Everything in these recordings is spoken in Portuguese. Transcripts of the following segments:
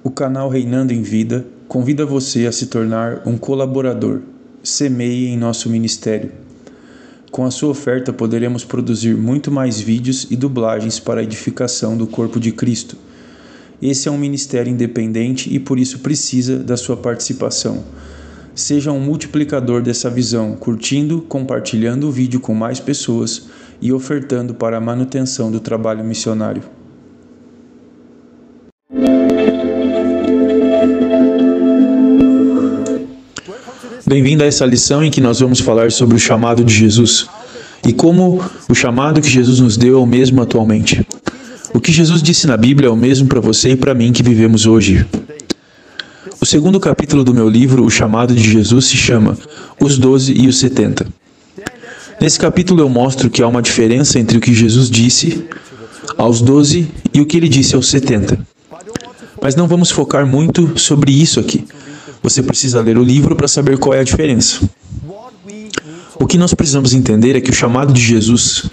O canal Reinando em Vida convida você a se tornar um colaborador. Semeie em nosso ministério. Com a sua oferta poderemos produzir muito mais vídeos e dublagens para a edificação do corpo de Cristo. Esse é um ministério independente e por isso precisa da sua participação. Seja um multiplicador dessa visão, curtindo, compartilhando o vídeo com mais pessoas e ofertando para a manutenção do trabalho missionário. Bem-vindo a essa lição em que nós vamos falar sobre o chamado de Jesus e como o chamado que Jesus nos deu é o mesmo atualmente. O que Jesus disse na Bíblia é o mesmo para você e para mim que vivemos hoje. O segundo capítulo do meu livro, O Chamado de Jesus, se chama Os 12 e os 70. Nesse capítulo eu mostro que há uma diferença entre o que Jesus disse aos 12 e o que ele disse aos 70. Mas não vamos focar muito sobre isso aqui. Você precisa ler o livro para saber qual é a diferença. O que nós precisamos entender é que o chamado de Jesus,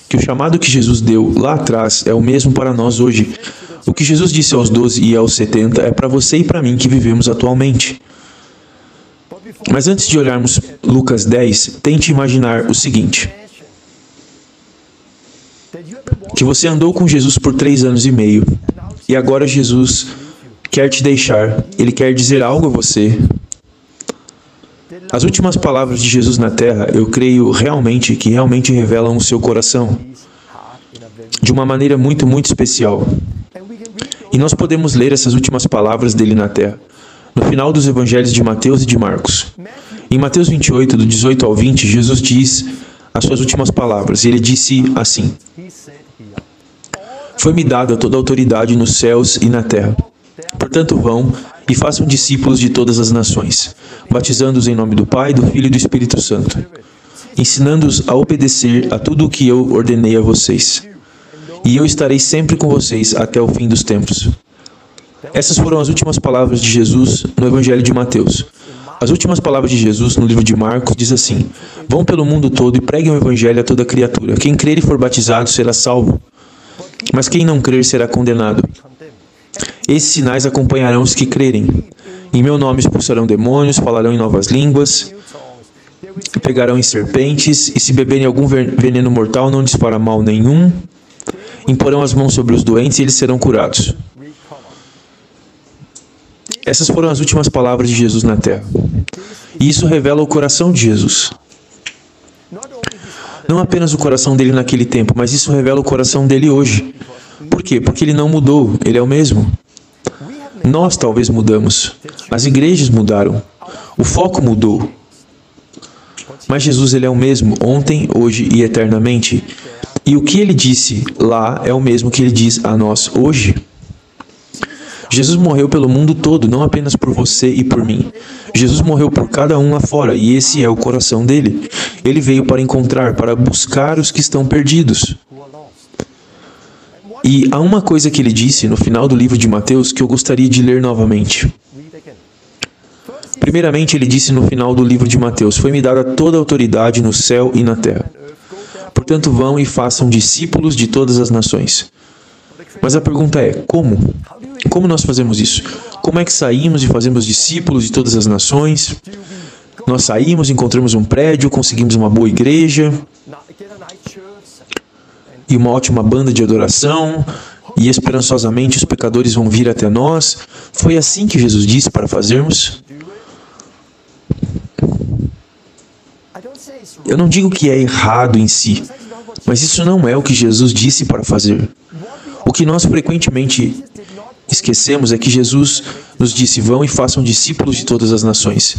que o chamado que Jesus deu lá atrás é o mesmo para nós hoje. O que Jesus disse aos 12 e aos 70 é para você e para mim que vivemos atualmente. Mas antes de olharmos Lucas 10, tente imaginar o seguinte: que você andou com Jesus por 3 anos e meio e agora Jesus quer te deixar, ele quer dizer algo a você. As últimas palavras de Jesus na terra, eu creio que realmente revelam o seu coração de uma maneira muito, muito especial. E nós podemos ler essas últimas palavras dele na terra no final dos evangelhos de Mateus e de Marcos. Em Mateus 28, do 18 ao 20, Jesus diz as suas últimas palavras, e ele disse assim: Foi-me dada toda a autoridade nos céus e na terra. Portanto, vão e façam discípulos de todas as nações, batizando-os em nome do Pai, do Filho e do Espírito Santo, ensinando-os a obedecer a tudo o que eu ordenei a vocês. E eu estarei sempre com vocês até o fim dos tempos. Essas foram as últimas palavras de Jesus no Evangelho de Mateus. As últimas palavras de Jesus no livro de Marcos diz assim: Vão pelo mundo todo e preguem o Evangelho a toda criatura. Quem crer e for batizado será salvo, mas quem não crer será condenado. Esses sinais acompanharão os que crerem. Em meu nome expulsarão demônios, falarão em novas línguas, pegarão em serpentes, e se beberem algum veneno mortal não lhes fará mal nenhum. Imporão as mãos sobre os doentes e eles serão curados. Essas foram as últimas palavras de Jesus na terra. E isso revela o coração de Jesus. Não apenas o coração dele naquele tempo, mas isso revela o coração dele hoje. Por quê? Porque ele não mudou, ele é o mesmo. Nós talvez mudamos, as igrejas mudaram, o foco mudou. Mas Jesus ele é o mesmo, ontem, hoje e eternamente. E o que ele disse lá é o mesmo que ele diz a nós hoje. Jesus morreu pelo mundo todo, não apenas por você e por mim. Jesus morreu por cada um lá fora, e esse é o coração dele. Ele veio para encontrar, para buscar os que estão perdidos. E há uma coisa que ele disse no final do livro de Mateus que eu gostaria de ler novamente. Primeiramente, ele disse no final do livro de Mateus: Foi-me dada toda a autoridade no céu e na terra. Portanto, vão e façam discípulos de todas as nações. Mas a pergunta é, como? Como nós fazemos isso? Como é que saímos e fazemos discípulos de todas as nações? Nós saímos, encontramos um prédio, conseguimos uma boa igreja e uma ótima banda de adoração, e esperançosamente os pecadores vão vir até nós. Foi assim que Jesus disse para fazermos? Eu não digo que é errado em si, mas isso não é o que Jesus disse para fazer. O que nós frequentemente esquecemos é que Jesus nos disse: vão e façam discípulos de todas as nações.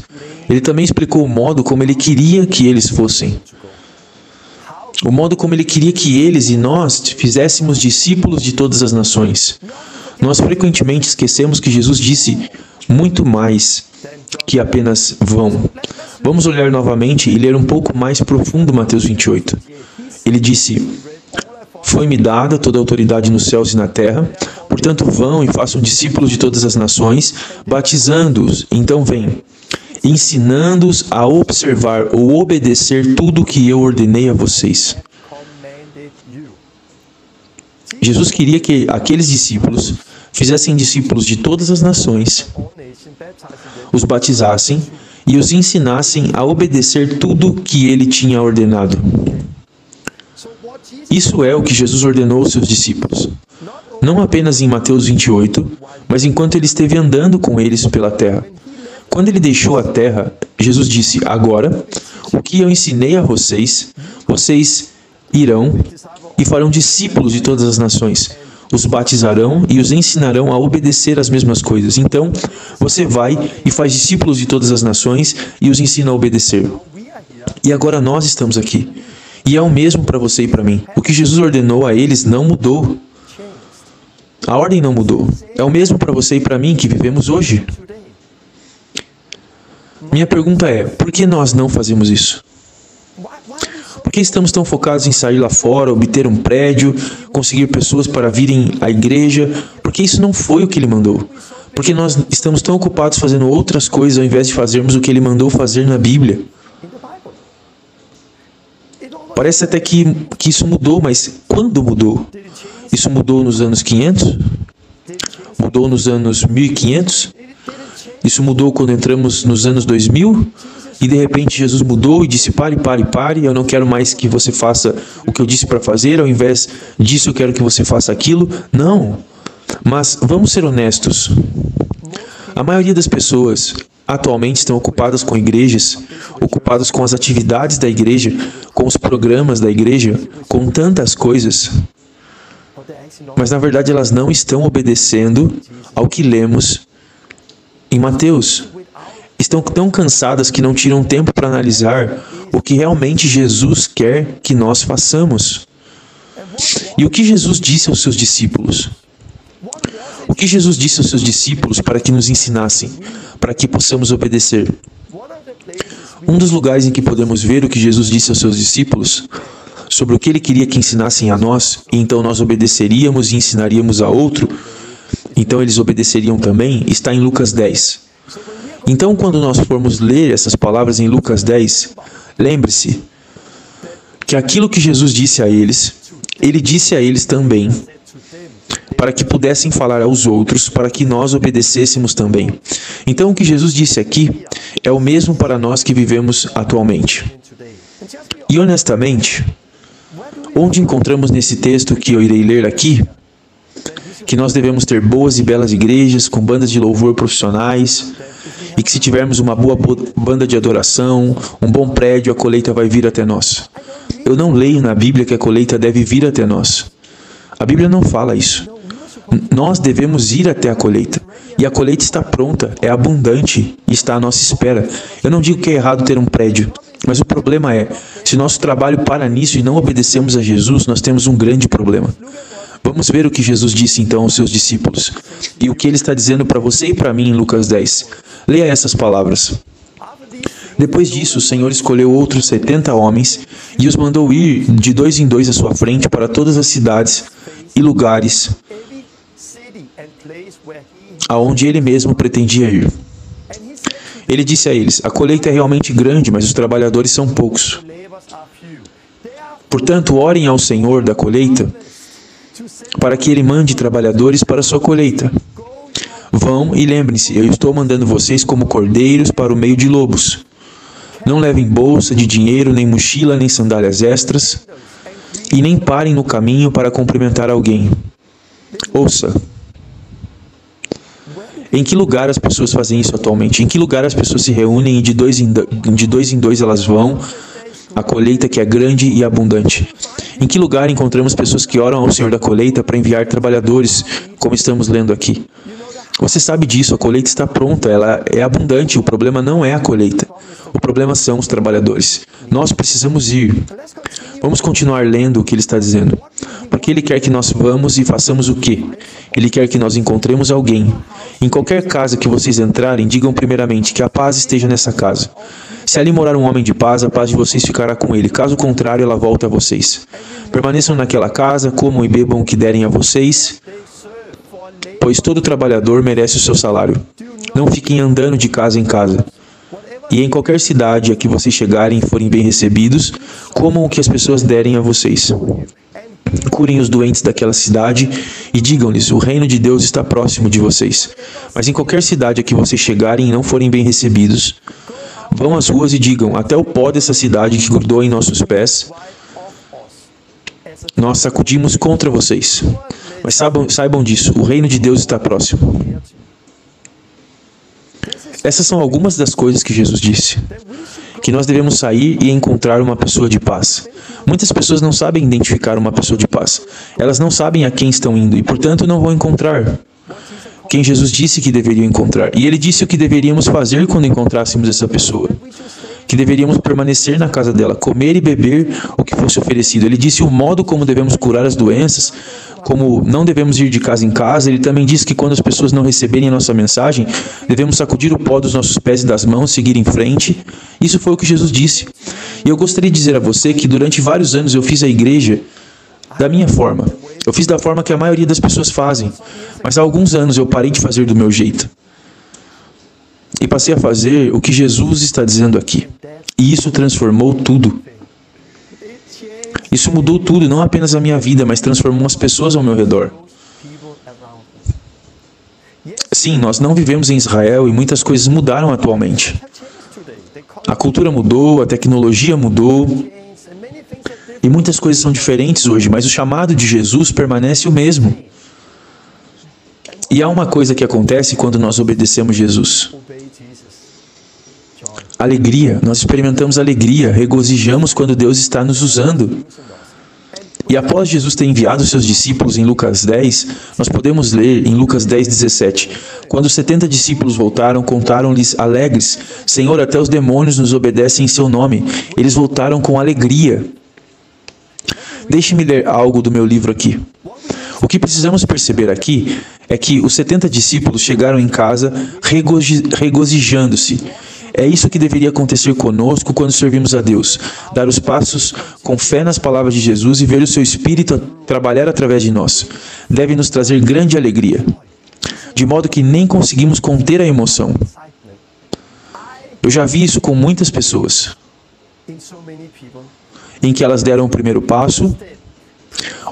Ele também explicou o modo como ele queria que eles fossem. O modo como ele queria que eles e nós fizéssemos discípulos de todas as nações. Nós frequentemente esquecemos que Jesus disse muito mais que apenas vão. Vamos olhar novamente e ler um pouco mais profundo Mateus 28. Ele disse: Foi-me dada toda a autoridade nos céus e na terra, portanto vão e façam discípulos de todas as nações, batizando-os, então vem, ensinando-os a observar ou obedecer tudo o que eu ordenei a vocês. Jesus queria que aqueles discípulos fizessem discípulos de todas as nações, os batizassem e os ensinassem a obedecer tudo que ele tinha ordenado. Isso é o que Jesus ordenou aos seus discípulos. Não apenas em Mateus 28, mas enquanto ele esteve andando com eles pela terra. Quando ele deixou a terra, Jesus disse: agora, o que eu ensinei a vocês, vocês irão e farão discípulos de todas as nações. Os batizarão e os ensinarão a obedecer as mesmas coisas. Então, você vai e faz discípulos de todas as nações e os ensina a obedecer. E agora nós estamos aqui. E é o mesmo para você e para mim. O que Jesus ordenou a eles não mudou. A ordem não mudou. É o mesmo para você e para mim que vivemos hoje. Minha pergunta é, por que nós não fazemos isso? Por que estamos tão focados em sair lá fora, obter um prédio, conseguir pessoas para virem à igreja? Porque isso não foi o que ele mandou. Porque nós estamos tão ocupados fazendo outras coisas ao invés de fazermos o que ele mandou fazer na Bíblia. Parece até que isso mudou, mas quando mudou? Isso mudou nos anos 500? Mudou nos anos 1500? Isso mudou quando entramos nos anos 2000? E de repente Jesus mudou e disse: pare, eu não quero mais que você faça o que eu disse para fazer, ao invés disso eu quero que você faça aquilo. Não, mas vamos ser honestos. A maioria das pessoas atualmente estão ocupadas com igrejas, ocupadas com as atividades da igreja, com os programas da igreja, com tantas coisas. Mas na verdade elas não estão obedecendo ao que lemos em Mateus. Estão tão cansadas que não tiram tempo para analisar o que realmente Jesus quer que nós façamos. E o que Jesus disse aos seus discípulos? O que Jesus disse aos seus discípulos para que nos ensinassem, para que possamos obedecer? Um dos lugares em que podemos ver o que Jesus disse aos seus discípulos, sobre o que ele queria que ensinassem a nós, e então nós obedeceríamos e ensinaríamos a outro, então eles obedeceriam também, está em Lucas 10. Então, quando nós formos ler essas palavras em Lucas 10, lembre-se que aquilo que Jesus disse a eles, ele disse a eles também, para que pudessem falar aos outros, para que nós obedecêssemos também. Então, o que Jesus disse aqui é o mesmo para nós que vivemos atualmente. E honestamente, onde encontramos nesse texto que eu irei ler aqui, que nós devemos ter boas e belas igrejas, com bandas de louvor profissionais, e que se tivermos uma boa banda de adoração, um bom prédio, a colheita vai vir até nós. Eu não leio na Bíblia que a colheita deve vir até nós. A Bíblia não fala isso. Nós devemos ir até a colheita. E a colheita está pronta, é abundante e está à nossa espera. Eu não digo que é errado ter um prédio, mas o problema é, se nosso trabalho para nisso e não obedecemos a Jesus, nós temos um grande problema. Vamos ver o que Jesus disse então aos seus discípulos e o que ele está dizendo para você e para mim em Lucas 10. Leia essas palavras. Depois disso, o Senhor escolheu outros 70 homens e os mandou ir de 2 em 2 à sua frente para todas as cidades e lugares aonde ele mesmo pretendia ir. Ele disse a eles: a colheita é realmente grande, mas os trabalhadores são poucos. Portanto, orem ao Senhor da colheita para que ele mande trabalhadores para a sua colheita. Vão e lembrem-se, eu estou mandando vocês como cordeiros para o meio de lobos. Não levem bolsa de dinheiro, nem mochila, nem sandálias extras, e nem parem no caminho para cumprimentar alguém. Ouça. Em que lugar as pessoas fazem isso atualmente? Em que lugar as pessoas se reúnem e de dois em dois elas vão? A colheita que é grande e abundante. Em que lugar encontramos pessoas que oram ao Senhor da colheita para enviar trabalhadores, como estamos lendo aqui? Você sabe disso, a colheita está pronta, ela é abundante, o problema não é a colheita. O problema são os trabalhadores. Nós precisamos ir. Vamos continuar lendo o que ele está dizendo. Porque ele quer que nós vamos e façamos o quê? Ele quer que nós encontremos alguém. Em qualquer casa que vocês entrarem, digam primeiramente que a paz esteja nessa casa. Se ali morar um homem de paz, a paz de vocês ficará com ele. Caso contrário, ela volta a vocês. Permaneçam naquela casa, comam e bebam o que derem a vocês, pois todo trabalhador merece o seu salário. Não fiquem andando de casa em casa. E em qualquer cidade a que vocês chegarem e forem bem recebidos, comam o que as pessoas derem a vocês. Curem os doentes daquela cidade e digam-lhes: o reino de Deus está próximo de vocês. Mas em qualquer cidade a que vocês chegarem e não forem bem recebidos, vão às ruas e digam: até o pó dessa cidade que grudou em nossos pés, nós sacudimos contra vocês. Mas saibam disso, o reino de Deus está próximo. Essas são algumas das coisas que Jesus disse. Que nós devemos sair e encontrar uma pessoa de paz. Muitas pessoas não sabem identificar uma pessoa de paz. Elas não sabem a quem estão indo e, portanto, não vão encontrar quem Jesus disse que deveriam encontrar. E Ele disse o que deveríamos fazer quando encontrássemos essa pessoa. Que deveríamos permanecer na casa dela, comer e beber o que fosse oferecido. Ele disse o modo como devemos curar as doenças, como não devemos ir de casa em casa. Ele também disse que quando as pessoas não receberem a nossa mensagem, devemos sacudir o pó dos nossos pés e das mãos, seguir em frente. Isso foi o que Jesus disse. E eu gostaria de dizer a você que durante vários anos eu fiz a igreja da minha forma. Eu fiz da forma que a maioria das pessoas fazem. Mas há alguns anos eu parei de fazer do meu jeito. E passei a fazer o que Jesus está dizendo aqui. E isso transformou tudo. Isso mudou tudo, não apenas a minha vida, mas transformou as pessoas ao meu redor. Sim, nós não vivemos em Israel e muitas coisas mudaram atualmente. A cultura mudou, a tecnologia mudou, e muitas coisas são diferentes hoje, mas o chamado de Jesus permanece o mesmo. E há uma coisa que acontece quando nós obedecemos Jesus. Alegria, nós experimentamos alegria, regozijamos quando Deus está nos usando. E após Jesus ter enviado os seus discípulos em Lucas 10, nós podemos ler em Lucas 10:17. Quando os 70 discípulos voltaram, contaram-lhes alegres: Senhor, até os demônios nos obedecem em seu nome. Eles voltaram com alegria. Deixe-me ler algo do meu livro aqui. O que precisamos perceber aqui é que os 70 discípulos chegaram em casa regozijando-se. É isso que deveria acontecer conosco quando servimos a Deus. Dar os passos com fé nas palavras de Jesus e ver o seu Espírito trabalhar através de nós. Deve nos trazer grande alegria, de modo que nem conseguimos conter a emoção. Eu já vi isso com muitas pessoas, em que elas deram o primeiro passo,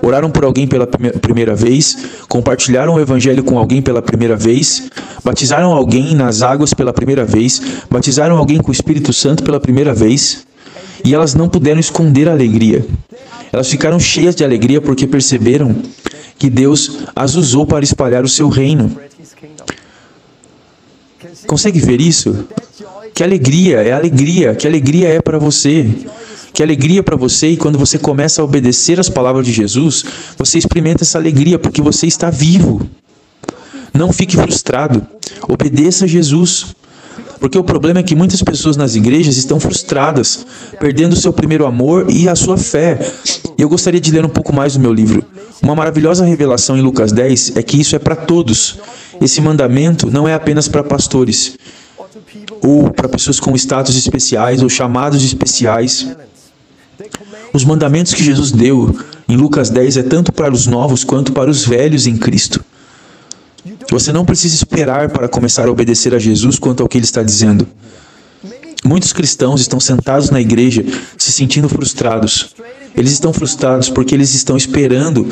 oraram por alguém pela primeira vez, compartilharam o evangelho com alguém pela primeira vez, batizaram alguém nas águas pela primeira vez, batizaram alguém com o Espírito Santo pela primeira vez, e elas não puderam esconder a alegria. Elas ficaram cheias de alegria porque perceberam que Deus as usou para espalhar o seu reino. Consegue ver isso? Que alegria é para você. Que alegria para você, e quando você começa a obedecer as palavras de Jesus, você experimenta essa alegria porque você está vivo. Não fique frustrado. Obedeça a Jesus. Porque o problema é que muitas pessoas nas igrejas estão frustradas, perdendo o seu primeiro amor e a sua fé. E eu gostaria de ler um pouco mais do meu livro. Uma maravilhosa revelação em Lucas 10 é que isso é para todos. Esse mandamento não é apenas para pastores, ou para pessoas com status especiais, ou chamados especiais. Os mandamentos que Jesus deu em Lucas 10 é tanto para os novos quanto para os velhos em Cristo. Você não precisa esperar para começar a obedecer a Jesus quanto ao que Ele está dizendo. Muitos cristãos estão sentados na igreja se sentindo frustrados. Eles estão frustrados porque eles estão esperando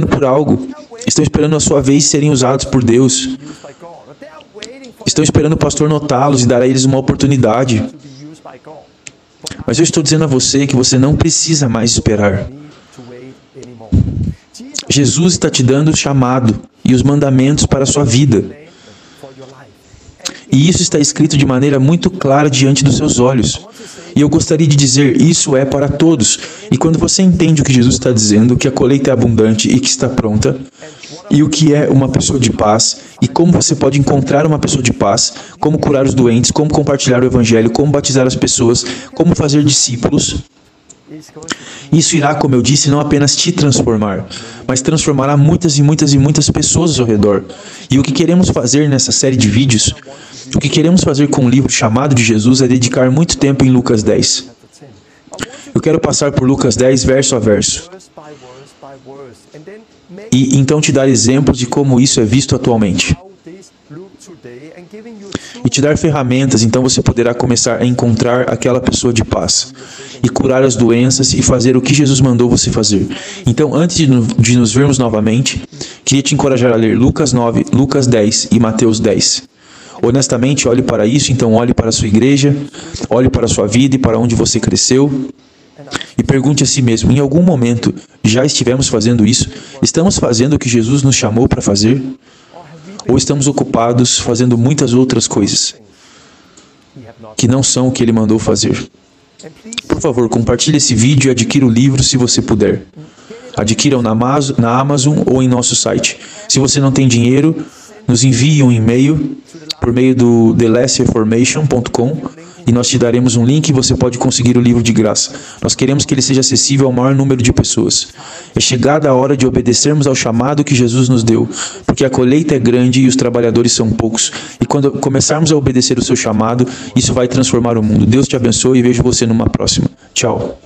por algo. Estão esperando a sua vez serem usados por Deus. Estão esperando o pastor notá-los e dar a eles uma oportunidade. Mas eu estou dizendo a você que você não precisa mais esperar. Jesus está te dando o chamado e os mandamentos para a sua vida. E isso está escrito de maneira muito clara diante dos seus olhos. E eu gostaria de dizer, isso é para todos. E quando você entende o que Jesus está dizendo, que a colheita é abundante e que está pronta, e o que é uma pessoa de paz, e como você pode encontrar uma pessoa de paz, como curar os doentes, como compartilhar o evangelho, como batizar as pessoas, como fazer discípulos, isso irá, como eu disse, não apenas te transformar, mas transformará muitas e muitas e muitas pessoas ao redor. E o que queremos fazer nessa série de vídeos, o que queremos fazer com o livro Chamado de Jesus é dedicar muito tempo em Lucas 10. Eu quero passar por Lucas 10 verso a verso. E então te dar exemplos de como isso é visto atualmente. E te dar ferramentas, então você poderá começar a encontrar aquela pessoa de paz. e curar as doenças e fazer o que Jesus mandou você fazer. Então, antes de nos vermos novamente, queria te encorajar a ler Lucas 9, Lucas 10 e Mateus 10. Honestamente, olhe para isso, então olhe para a sua igreja, olhe para a sua vida e para onde você cresceu e pergunte a si mesmo, em algum momento já estivemos fazendo isso? Estamos fazendo o que Jesus nos chamou para fazer? Ou estamos ocupados fazendo muitas outras coisas que não são o que Ele mandou fazer? Por favor, compartilhe esse vídeo e adquira o livro se você puder. Adquiram na Amazon ou em nosso site. Se você não tem dinheiro, nos envie um e-mail por meio do thelessreformation.com e nós te daremos um link e você pode conseguir o livro de graça. Nós queremos que ele seja acessível ao maior número de pessoas. É chegada a hora de obedecermos ao chamado que Jesus nos deu, porque a colheita é grande e os trabalhadores são poucos. E quando começarmos a obedecer o seu chamado, isso vai transformar o mundo. Deus te abençoe e vejo você numa próxima. Tchau.